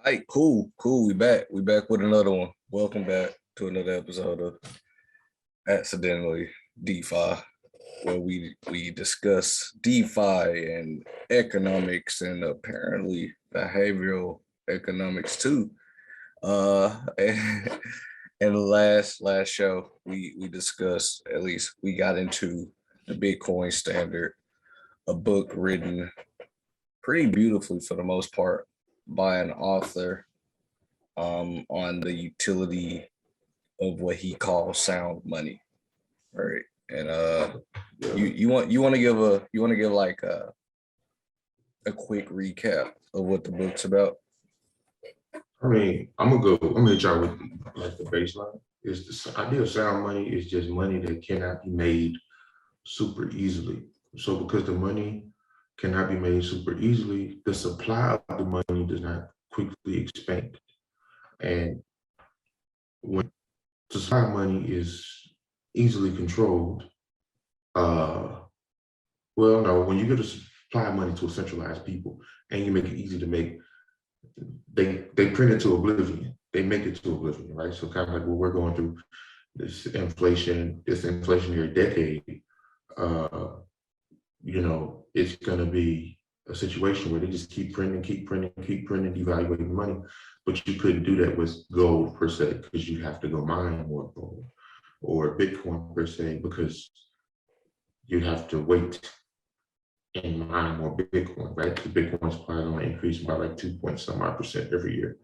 Hey, cool. We back. We back with another one. Welcome back to another episode of Accidentally DeFi, where we discuss DeFi and economics and apparently behavioral economics too. And, and the last show we discussed, at least we got into the Bitcoin standard, a book written pretty beautifully for the most part by an author on the utility of what he calls sound money, right? And you want to give like a quick recap of what the book's about. I mean, I'm gonna hit y'all with like the baseline. Is the idea of sound money is just money that cannot be made super easily. So because the money cannot be made super easily, the supply of the money does not quickly expand. And when the supply of money is easily controlled, uh, well, no, when you give the supply of money to a centralized people and you make it easy to make, they print it to oblivion. They make it to oblivion, right? So kind of like what we're going through this inflation, this inflationary decade, uh, it's going to be a situation where they just keep printing, devaluating money. But you couldn't do that with gold per se, because you have to go mine more gold, or Bitcoin per se, because you have to wait and mine more Bitcoin, right? The Bitcoin's probably going to increase by like 2 point some odd percent every year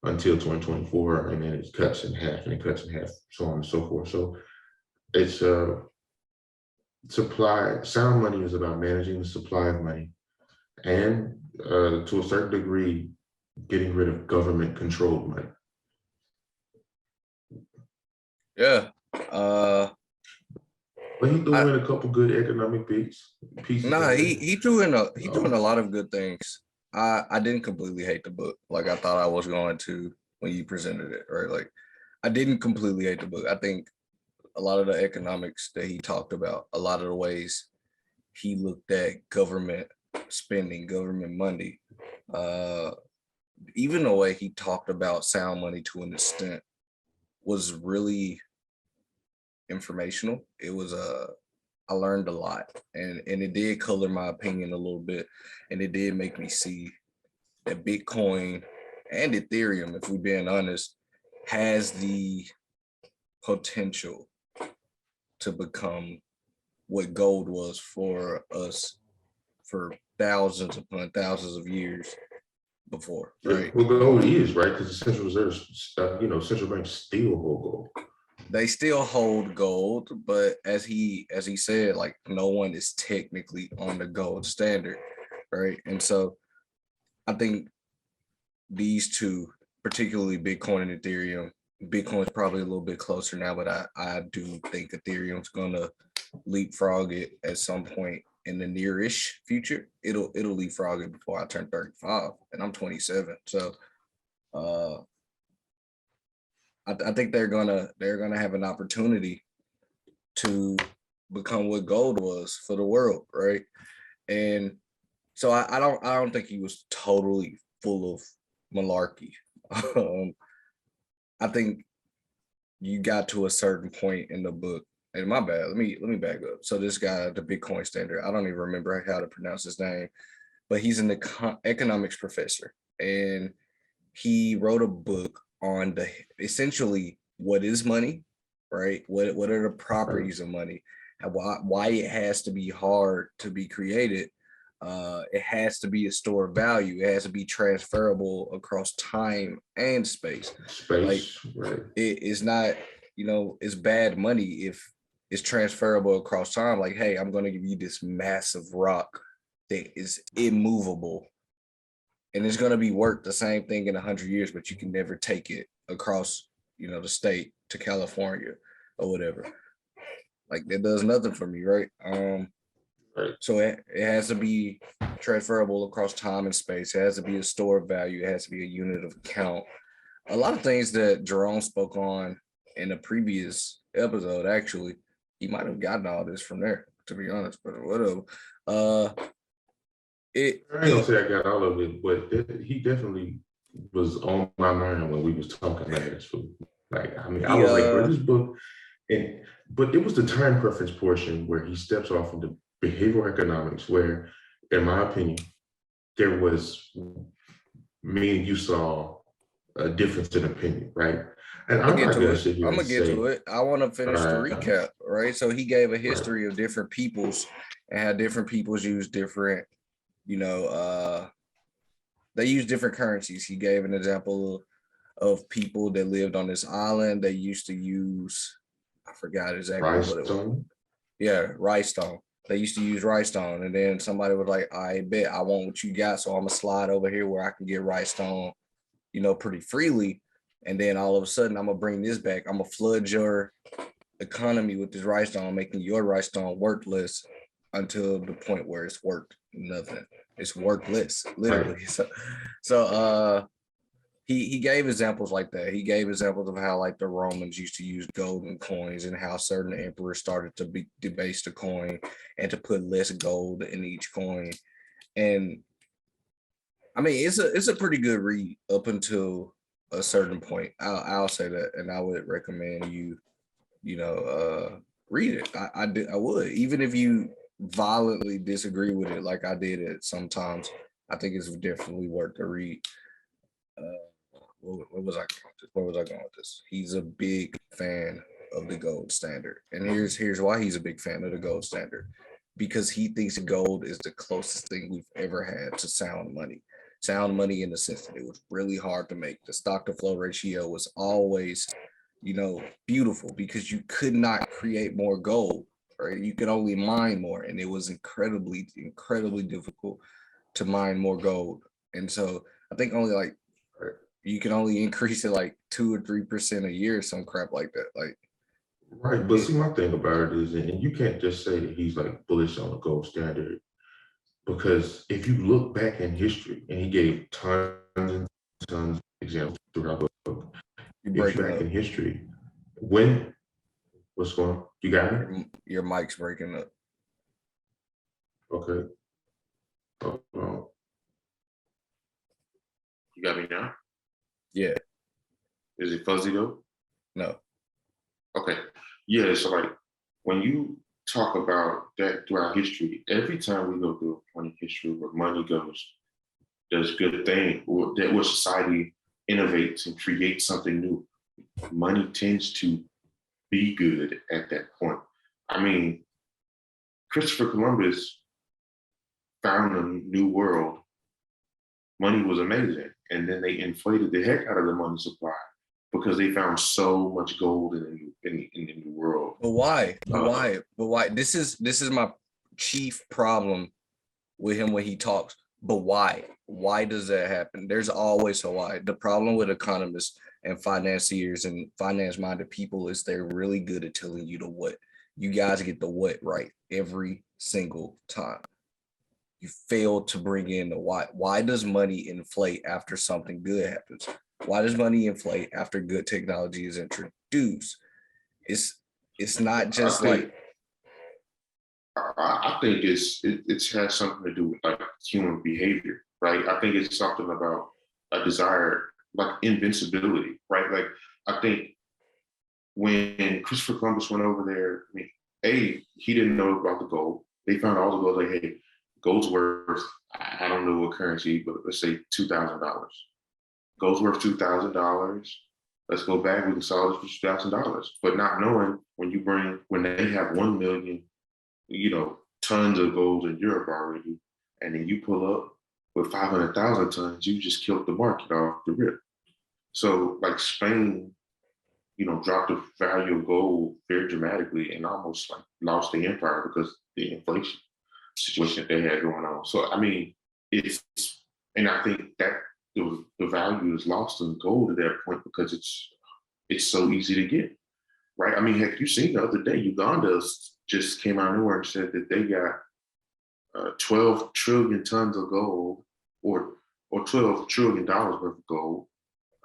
until 2024, and then it cuts in half, and it cuts in half, so on and so forth. So it's supply. Sound money is about managing the supply of money, and to a certain degree, getting rid of government-controlled money. Yeah. But he threw in a couple good economic pieces. Nah, he threw in a lot of good things. I didn't completely hate the book like I thought I was going to when you presented it, right? Like I didn't completely hate the book. I think a lot of the economics that he talked about, a lot of the ways he looked at government spending, government money, even the way he talked about sound money to an extent was really informational. It was I learned a lot, and it did color my opinion a little bit, and it did make me see that Bitcoin and Ethereum, if we're being honest, has the potential to become what gold was for us for thousands upon thousands of years before, right? Well, gold is, right, because the Central Reserve, central banks still hold gold. They still hold gold, but as he said, like no one is technically on the gold standard, right? And so I think these two, particularly Bitcoin and Ethereum, Bitcoin's probably a little bit closer now, but I do think Ethereum's gonna leapfrog it at some point in the nearish future. It'll leapfrog it before I turn 35, and I'm 27. So I think they're gonna have an opportunity to become what gold was for the world, right? And so I don't think he was totally full of malarkey. I think you got to a certain point in the book, and my bad. Let me back up. So this guy, the Bitcoin standard, I don't even remember how to pronounce his name, but he's an economics professor, and he wrote a book on the essentially what is money, right? What are the properties of money, and why it has to be hard to be created. It has to be a store of value. It has to be transferable across time and space. Right. It is not, it's bad money if it's transferable across time. Like, hey, I'm going to give you this massive rock that is immovable, and it's going to be worth the same thing in 100 years, but you can never take it across, the state to California or whatever. Like that does nothing for me, right? So it has to be transferable across time and space. It has to be a store of value. It has to be a unit of account. A lot of things that Jerome spoke on in a previous episode, actually, he might have gotten all this from there, to be honest, but whatever. I ain't gonna say I got all of it, but he definitely was on my mind when we was talking last week. Like, I mean, I He was like, bro, this book, and but it was the time preference portion where he steps off into behavioral economics, where, in my opinion, there was me and you saw a difference in opinion, right? And I'm gonna I'm get not to gonna it. sit here I'm and gonna get to say, it. I want to finish the right, recap, right? So he gave a right, history of different peoples and how different peoples use different, you know, they use different currencies. He gave an example of people that lived on this island. They used to use, I forgot exactly what it was. Rhinestone, Yeah, rice stone. They used to use rice stone, and then somebody was like, "I bet I want what you got, so I'm gonna slide over here where I can get rice stone, pretty freely." And then all of a sudden, I'm gonna bring this back. I'm gonna flood your economy with this rice stone, making your rice stone worthless until the point where it's worth nothing. It's worthless, right, literally. So he gave examples like that. He gave examples of how like the Romans used to use golden coins and how certain emperors started to debase the coin and to put less gold in each coin. And I mean, it's a pretty good read up until a certain point. I'll say that, and I would recommend read it. I would, even if you violently disagree with it, like I did it sometimes. I think it's definitely worth the read. What was I going with this? Where was I going with this? He's a big fan of the gold standard, and here's why he's a big fan of the gold standard, because he thinks gold is the closest thing we've ever had to sound money. Sound money in the sense that it was really hard to make. The stock to flow ratio was always, beautiful because you could not create more gold, right? You could only mine more, and it was incredibly, incredibly difficult to mine more gold. And so I think only like you can only increase it like 2 or 3% a year, some crap like that. Like right. But it, see, my thing about it is, and you can't just say that he's like bullish on the gold standard, because if you look back in history, and he gave tons and tons of examples throughout the book, you're if you breaking back up. in history, when what's going on? You got me? Your mic's breaking up. Okay. You got me now? Yeah, Is it fuzzy though? no. Okay. Yeah, so like when you talk about that throughout history, every time we go through a point in history where money goes, does good thing, or that where society innovates and creates something new, money tends to be good at that point. I mean, Christopher Columbus found a new world. Money was amazing. And then they inflated the heck out of the money supply because they found so much gold in the new world. But why? But why? This is my chief problem with him when he talks. But why? Why does that happen? There's always a why. The problem with economists and financiers and finance-minded people is they're really good at telling you the what. You guys get the what right every single time. You fail to bring in the why. Why does money inflate after something good happens? Why does money inflate after good technology is introduced? It's not I just think like I think it has something to do with like human behavior, right? I think it's something about a desire, like invincibility, right? Like I think when Christopher Columbus went over there, I mean, he didn't know about the gold. They found all the gold. Like, hey, gold's worth, I don't know what currency, but let's say $2,000. Gold's worth $2,000. Let's go back. We can sell it for $2,000. But not knowing when they have 1 million, tons of gold in Europe already, and then you pull up with 500,000 tons, you just killed the market off the rip. So like Spain, dropped the value of gold very dramatically and almost like lost the empire because the inflation situation that they had going on. So I mean, and I think that the value is lost in gold at that point because it's so easy to get, right? I mean, heck, you seen the other day, Uganda just came out of nowhere and said that they got 12 trillion tons of gold, or $12 trillion worth of gold.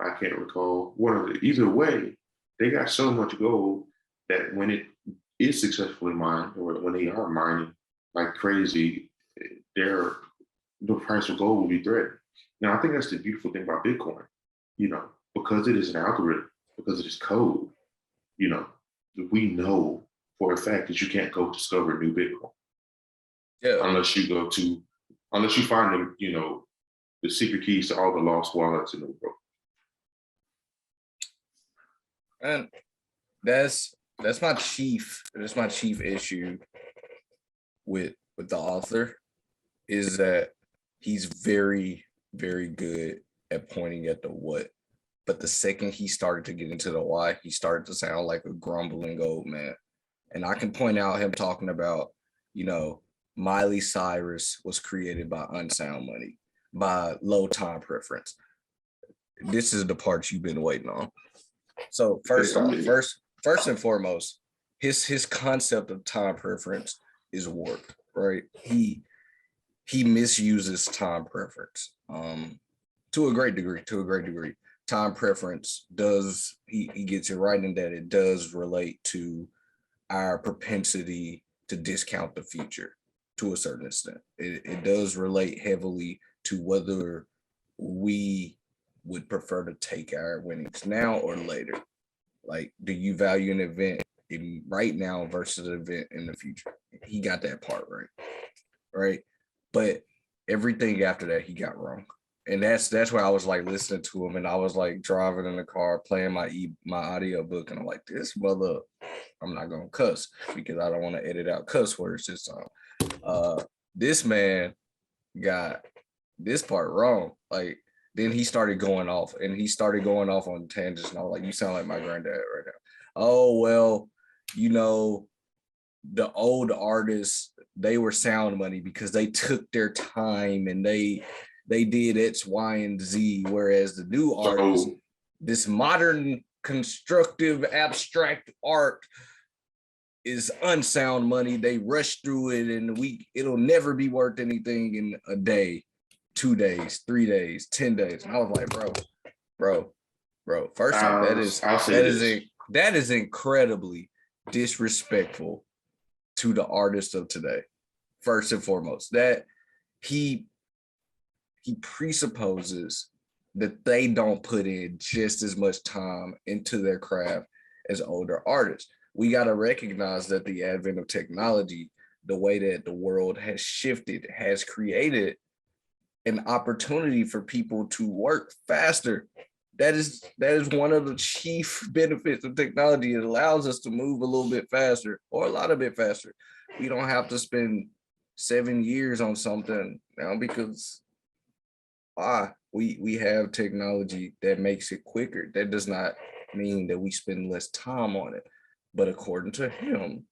I can't recall one of the either way. They got so much gold that when it is successfully mined, or when they are mining like crazy, the price of gold will be threatened. Now, I think that's the beautiful thing about Bitcoin. because it is an algorithm, because it is code, you know, we know for a fact that you can't go discover new Bitcoin Yeah. unless you find the secret keys to all the lost wallets in the world. And that's my chief issue with the author, is that he's very, very good at pointing at the what. But the second he started to get into the why, he started to sound like a grumbling old man. And I can point out him talking about, Miley Cyrus was created by unsound money, by low time preference. This is the part you've been waiting on. So first and foremost, his concept of time preference is warped, right? He misuses time preference to a great degree. Time preference does, he gets it right in that it does relate to our propensity to discount the future to a certain extent. It does relate heavily to whether we would prefer to take our winnings now or later. Like, do you value an event right now versus an event in the future? He got that part right? But everything after that, he got wrong. And that's why I was like listening to him, and I was like driving in the car playing my audio book, and I'm like, this mother, I'm not gonna cuss because I don't want to edit out cuss words this time. This man got this part wrong. Like, then he started going off on tangents, and I was like, you sound like my granddad right now. Oh, well, the old artists, they were sound money because they took their time and they did X, Y, and Z, whereas the new artists, this modern constructive abstract art, is unsound money. They rush through it and it'll never be worth anything in a day, 2 days, 3 days, 10 days. And I was like, bro. First off, that is incredibly disrespectful to the artists of today. First and foremost, that he presupposes that they don't put in just as much time into their craft as older artists. We got to recognize that the advent of technology, the way that the world has shifted, has created an opportunity for people to work faster. That is one of the chief benefits of technology. It allows us to move a little bit faster, or a lot of bit faster. We don't have to spend 7 years on something now because we have technology that makes it quicker. That does not mean that we spend less time on it. But according to him,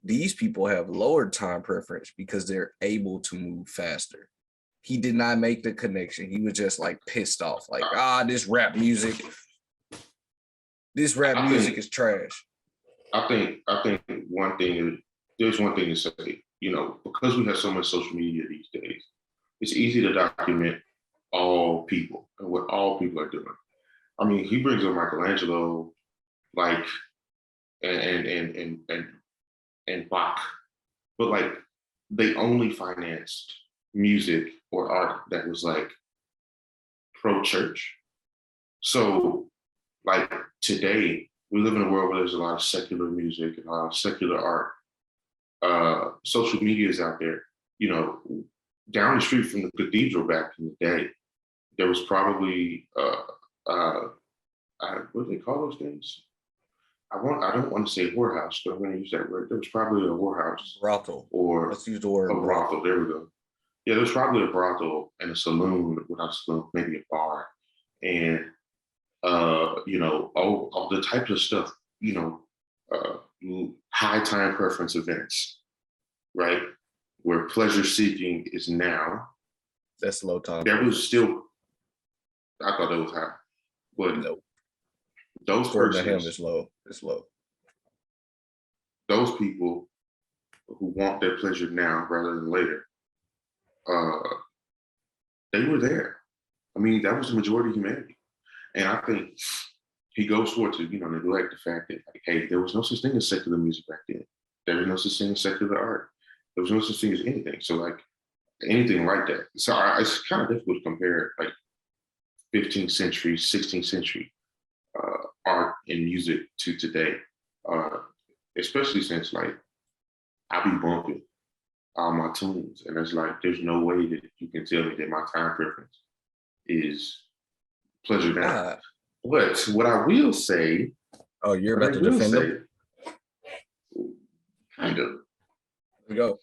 these people have lower time preference because they're able to move faster. He did not make the connection. He was just like pissed off, like, this rap music is trash. I think there's one thing to say, because we have so much social media these days, it's easy to document all people and what all people are doing. I mean, he brings up Michelangelo, like, and Bach, but like, they only financed music or art that was like pro-church. So like today, we live in a world where there's a lot of secular music and a lot of secular art. Social media is out there. Down the street from the cathedral back in the day, there was probably what do they call those things? I don't want to say whorehouse, but I'm going to use that word. There was probably a whorehouse. Brothel. Or let's use the word a brothel. There we go. Yeah, there's probably a brothel and a saloon, without a saloon, maybe a bar. And all the types of stuff, high time preference events, right? Where pleasure seeking is now. That's low time. There was still, I thought it was high. But no. Those persons, to him, it's low. It's low. Those people who want their pleasure now rather than later, they were there. I mean, that was the majority of humanity. And I think he goes forward to, neglect the fact that, like, hey, there was no such thing as secular music back then. There was no such thing as secular art. There was no such thing as anything. So, like, anything like that. So it's kind of difficult to compare, like, 15th century, 16th century art and music to today, especially since like I be bumping all my tunes, and it's like there's no way that you can tell me that my time preference is pleasure down. But what I will say, oh, you're about to defend them? Kind of. We go.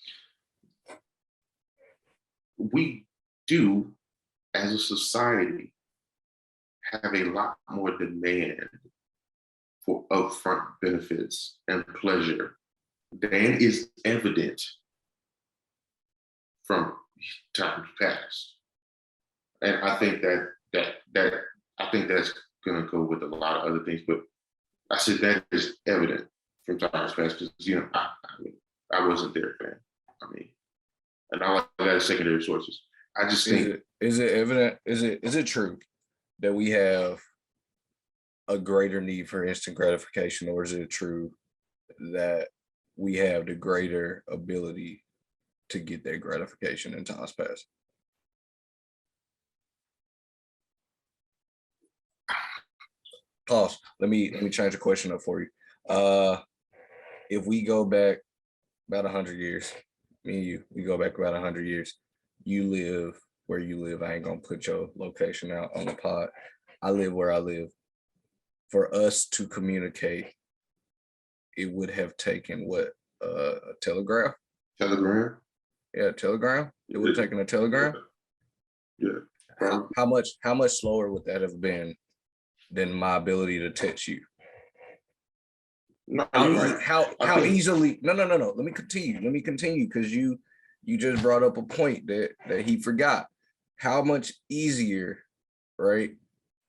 We do, as a society, have a lot more demand for upfront benefits and pleasure than is evident from times past. And I think that I think that's gonna go with a lot of other things, but I said that is evident from times past because I wasn't there, man. I mean, and all I got is secondary sources. I just think is it evident? Is it true that we have a greater need for instant gratification, or is it true that we have the greater ability to get that gratification in times past? Pause. Let me change the question up for you. If we go back about 100 years, me and you, we go back about 100 years. You live where you live. I ain't gonna put your location out on the pod. I live where I live. For us to communicate, it would have taken what? A telegraph? Telegram? Yeah, telegram. It would have taken a telegram. Yeah. How much slower would that have been than my ability to text you? No, how easily? No. Let me continue because you just brought up a point that he forgot. How much easier, right,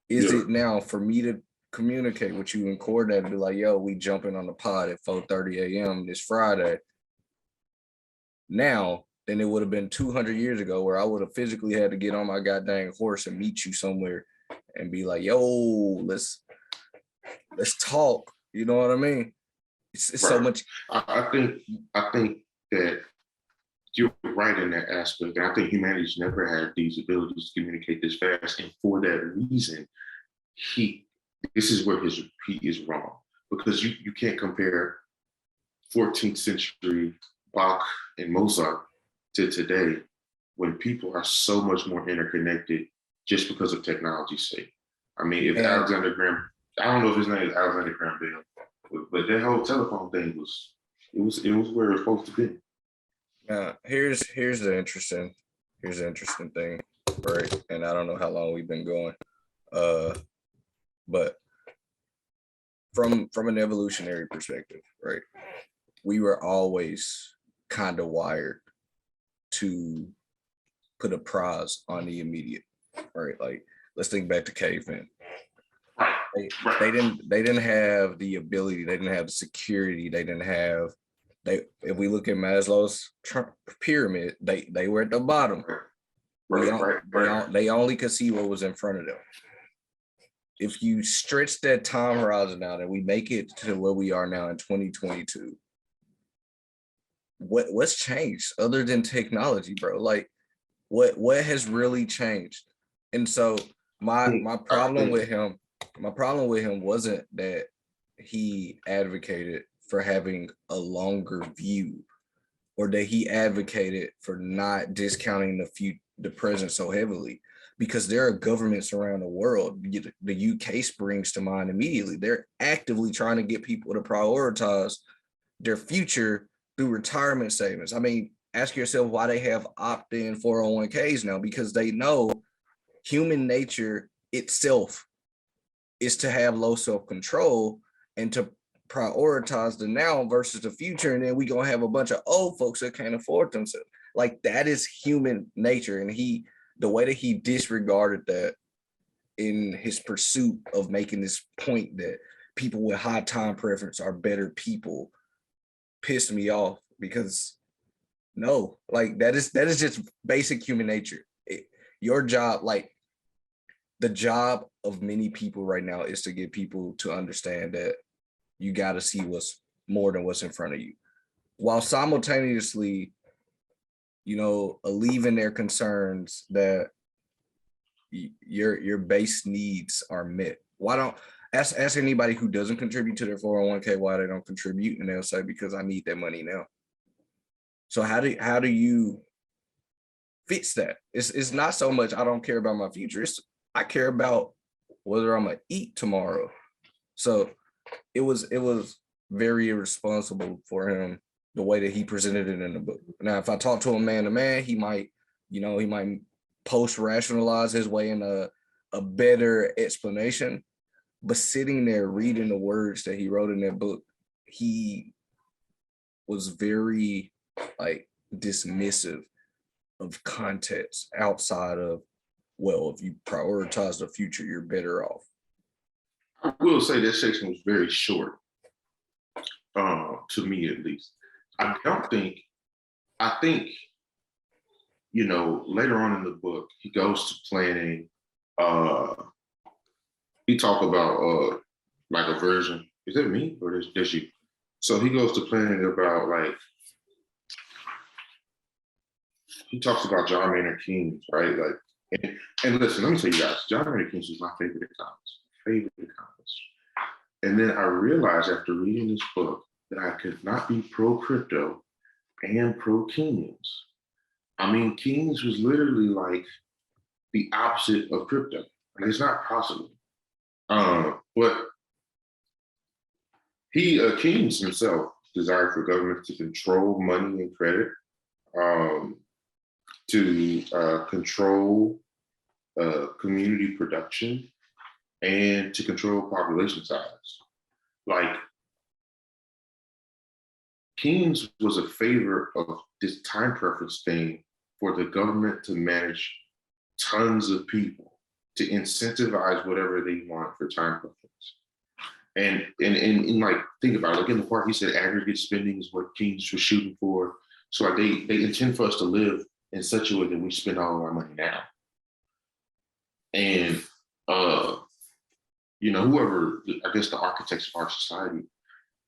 is it now for me to communicate with you and coordinate and be like, yo, we jumping on the pod at 4:30 a.m. this Friday now than it would have been 200 years ago, where I would have physically had to get on my goddamn horse and meet you somewhere and be like, yo, let's talk. You know what I mean? It's right. So much. I think that you're right in that aspect. And I think humanity's never had these abilities to communicate this fast. And for that reason, this is where he is wrong. Because you can't compare 14th century Bach and Mozart to today, when people are so much more interconnected just because of technology's sake. I mean, if Alexander Graham, I don't know if his name is Alexander Graham Bell, but that whole telephone thing was where it was supposed to be. Here's the interesting thing, right? And I don't know how long we've been going, but from an evolutionary perspective, right? We were always kind of wired to put a prize on the immediate, right? Like, let's think back to cavemen. They didn't have the ability, they didn't have the security, if we look at Maslow's pyramid, they were at the bottom. They only could see what was in front of them. If you stretch that time horizon out and we make it to where we are now in 2022, what's changed other than technology, bro? Like, what has really changed? And so my problem with him wasn't that he advocated for having a longer view, or that he advocated for not discounting the present so heavily, because there are governments around the world. The UK springs to mind immediately. They're actively trying to get people to prioritize their future through retirement savings. I mean, ask yourself why they have opt-in 401ks now, because they know human nature itself is to have low self-control and to prioritize the now versus the future. And then we gonna have a bunch of old folks that can't afford themselves. Like, that is human nature. And the way that he disregarded that in his pursuit of making this point that people with high time preference are better people pissed me off, because no, like, that is just basic human nature. Your job, like, the job of many people right now is to get people to understand that you got to see what's more than what's in front of you, while simultaneously, alleviating their concerns that your base needs are met. Why don't ask anybody who doesn't contribute to their 401k why they don't contribute, and they'll say because I need that money now. So how do you fix that? It's not so much I don't care about my future. It's I care about whether I'm gonna eat tomorrow. So it was very irresponsible for him the way that he presented it in the book. Now, if I talk to him man to man, he might post rationalize his way in a better explanation. But sitting there reading the words that he wrote in that book, he was very like dismissive of context outside of, well, if you prioritize the future, you're better off. I will say that section was very short, to me at least. I think, later on in the book, he goes to planning, he talk about like a version. Is that me or is you? So he goes to planning about like, he talks about John Maynard Keynes, right? Like, and listen, let me tell you guys, John Maynard Keynes was my favorite economist. And then I realized after reading this book that I could not be pro crypto and pro Keynes. I mean, Keynes was literally like the opposite of crypto, and it's not possible. But Keynes himself desired for government to control money and credit, to control community production, and to control population size. Like, Keynes was a favor of this time preference thing for the government to manage tons of people, to incentivize whatever they want for time preference. And like, think about it, like in the part, he said aggregate spending is what Keynes was shooting for. So like they intend for us to live in such a way that we spend all of our money now. And whoever, I guess the architects of our society,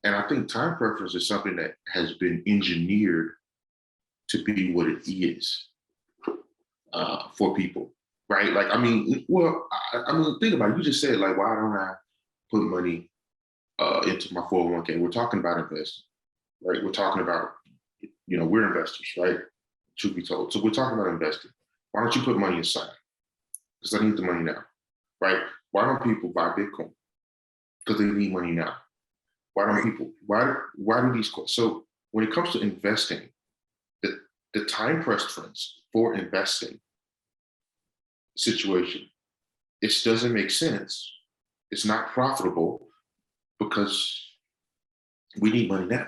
and I think time preference is something that has been engineered to be what it is for people, right? Like, I mean, think about it. You just said, like, why don't I put money into my 401k? We're talking about investing, right? We're talking about, we're investors, right? Truth be told. So we're talking about investing. Why don't you put money aside? Because I need the money now, right? Why don't people buy Bitcoin? Because they need money now. Why don't people, why do these, so when it comes to investing, the time preference for investing situation, it doesn't make sense. It's not profitable because we need money now.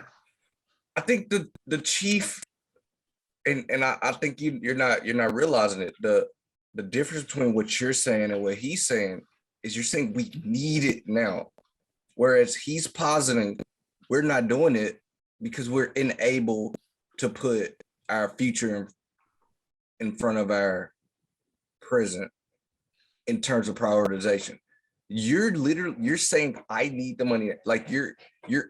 I think the chief, and I think you're not realizing it. The difference between what you're saying and what he's saying is you're saying we need it now. Whereas he's positing we're not doing it because we're unable to put our future in front of present in terms of prioritization. You're saying I need the money. Like you're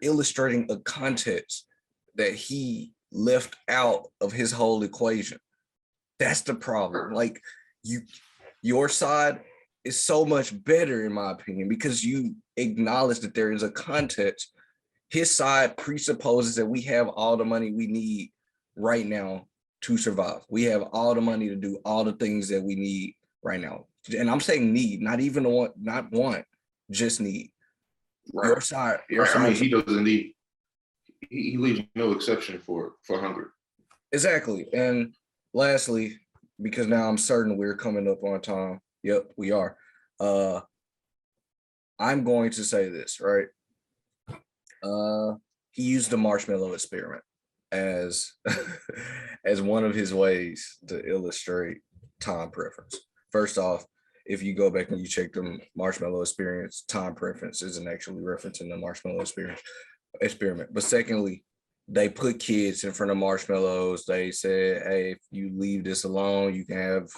illustrating a context that he left out of his whole equation. That's the problem. Like your side is so much better in my opinion because you acknowledge that there is a context. His side presupposes that we have all the money we need right now to survive. We have all the money to do all the things that we need right now. And I'm saying need, not even not want, just need. Right. Your side. I mean, he doesn't need. He leaves no exception for hunger. Exactly. And lastly, because now I'm certain we're coming up on time. Yep, we are. I'm going to say this, right? He used the marshmallow experiment as as one of his ways to illustrate time preference. First off, if you go back and you check the marshmallow experience, time preference isn't actually referencing the marshmallow experiment. But secondly, they put kids in front of marshmallows. They said, hey, if you leave this alone, you can have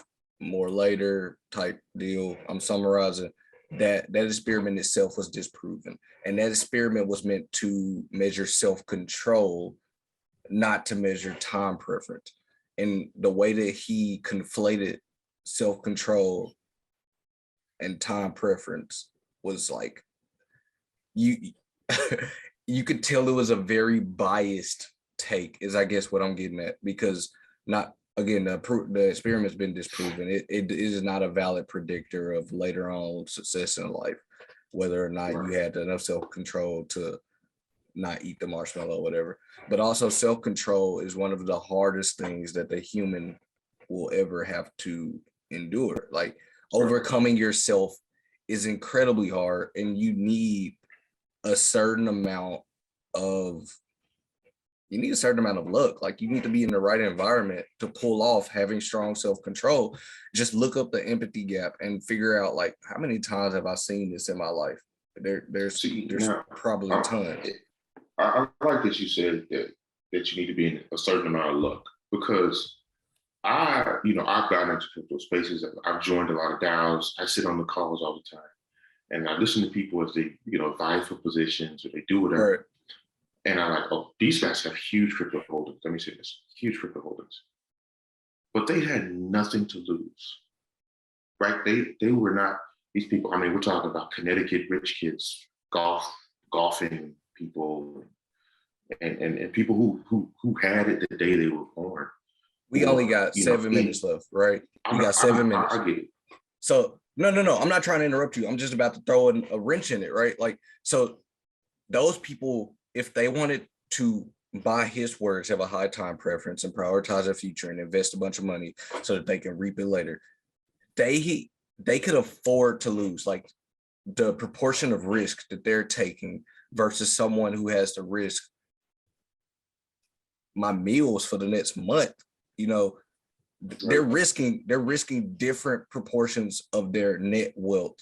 more later type deal. I'm summarizing. That experiment itself was disproven. And that experiment was meant to measure self-control, not to measure time preference. And the way that he conflated self-control and time preference was like you you could tell it was a very biased take, is I guess what I'm getting at, because not again the experiment's been disproven. It is not a valid predictor of later on success in life, whether or not you had enough self-control to not eat the marshmallow or whatever. But also self-control is one of the hardest things that the human will ever have to endure. Like overcoming yourself is incredibly hard, and you need a certain amount of luck. Like you need to be in the right environment to pull off having strong self-control. Just look up the empathy gap and figure out like how many times have I seen this in my life. There's probably a ton. I like that you said that you need to be in a certain amount of luck, because I've gotten into crypto spaces. I've joined a lot of DAOs. I sit on the calls all the time, and I listen to people as they, vie for positions or they do whatever. Right. And I'm like, oh, these guys have huge crypto holdings. Let me say this, huge crypto holdings. But they had nothing to lose, right? They were not, these people, I mean, we're talking about Connecticut rich kids, golfing people, and people who had it the day they were born. We only got 7 minutes left, right? We got 7 minutes. I get it. So no. I'm not trying to interrupt you. I'm just about to throw a wrench in it, right? Like, so those people, if they wanted to, by his words, have a high time preference and prioritize their future and invest a bunch of money so that they can reap it later, they could afford to lose. Like the proportion of risk that they're taking versus someone who has to risk my meals for the next month, they're risking different proportions of their net wealth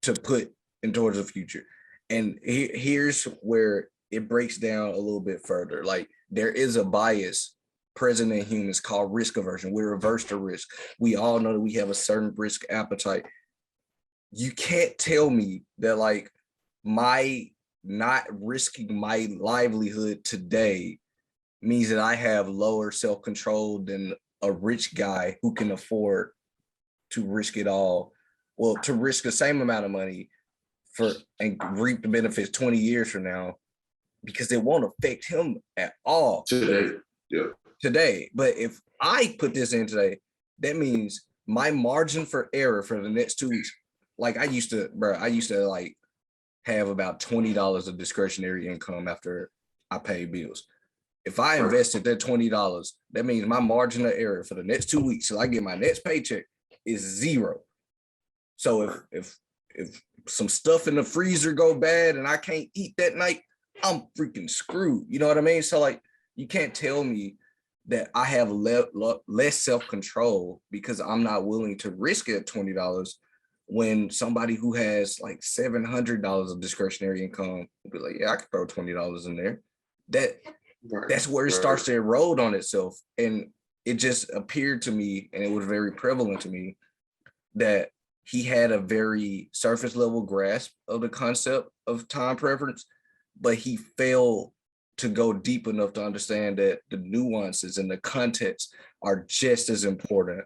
to put in towards the future. And here's where it breaks down a little bit further. Like there is a bias present in humans called risk aversion. We're averse to risk. We all know that we have a certain risk appetite. You can't tell me that like my not risking my livelihood today means that I have lower self-control than a rich guy who can afford to risk it all. Well, to risk the same amount of money and reap the benefits 20 years from now, because it won't affect him at all today. But if I put this in today, that means my margin for error for the next 2 weeks, like I used to like have about $20 of discretionary income after I pay bills. If I invested that $20, that means my margin of error for the next 2 weeks till I get my next paycheck is zero. So if some stuff in the freezer go bad and I can't eat that night, I'm freaking screwed. You know what I mean? So like, you can't tell me that I have less self-control because I'm not willing to risk it at $20 when somebody who has like $700 of discretionary income will be like, yeah, I could throw $20 in there. That's where it starts to erode on itself. And it just appeared to me, and it was very prevalent to me, that he had a very surface level grasp of the concept of time preference, but he failed to go deep enough to understand that the nuances and the context are just as important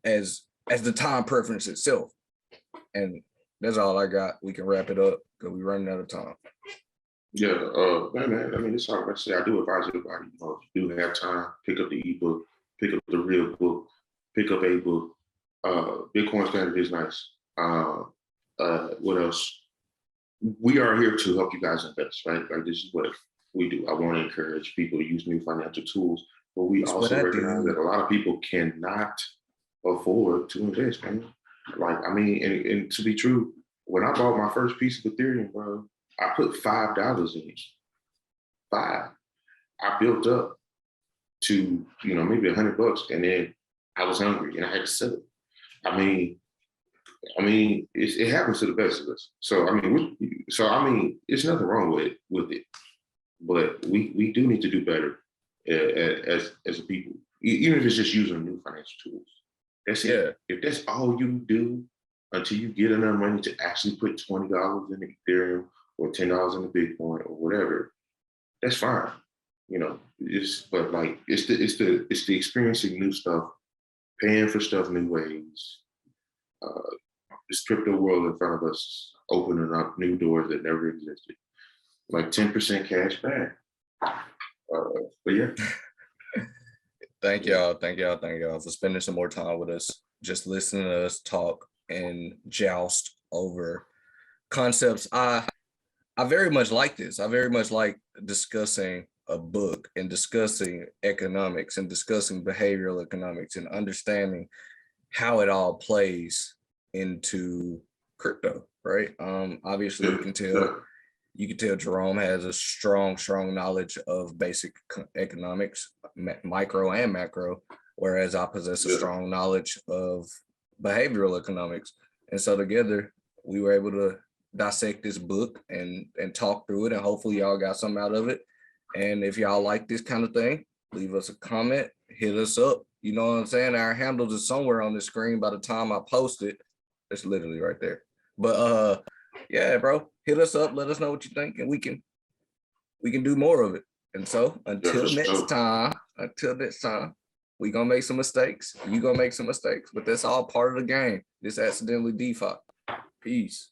as the time preference itself. And that's all I got. We can wrap it up because we're running out of time. Yeah, man. I mean, it's hard to say. I do advise everybody, if you do have time, pick up the ebook, pick up the real book, pick up a book. Bitcoin Standard is nice. What else? We are here to help you guys invest, right? Like this is what we do. I want to encourage people to use new financial tools, but we also recognize that a lot of people cannot afford to invest, man. Like, I mean, and to be true, when I bought my first piece of Ethereum, bro, I put $5 in it. $5. I built up to, maybe $100, and then I was hungry and I had to sell it. I mean, it happens to the best of us. So I mean, it's nothing wrong with it, but we do need to do better as a people, even if it's just using new financial tools. That's it. If that's all you do until you get enough money to actually put $20 in Ethereum or $10 in the Bitcoin or whatever, that's fine. But like it's the experiencing new stuff, paying for stuff new ways, this crypto world in front of us, opening up new doors that never existed. Like 10% cash back. But yeah. Thank y'all for spending some more time with us, just listening to us talk and joust over concepts. I very much like this. I very much like discussing a book and discussing economics and discussing behavioral economics and understanding how it all plays into crypto, right? Obviously you can tell Jerome has a strong knowledge of basic economics, micro and macro, whereas I possess a strong knowledge of behavioral economics. And so together we were able to dissect this book and talk through it, and hopefully y'all got something out of it. And if y'all like this kind of thing, leave us a comment, hit us up. You know what I'm saying? Our handles is somewhere on the screen by the time I post it. It's literally right there. But yeah, bro, hit us up, let us know what you think, and we can do more of it. And so until next time, we gonna make some mistakes. You gonna make some mistakes, but that's all part of the game. This accidentally DeFi. Peace.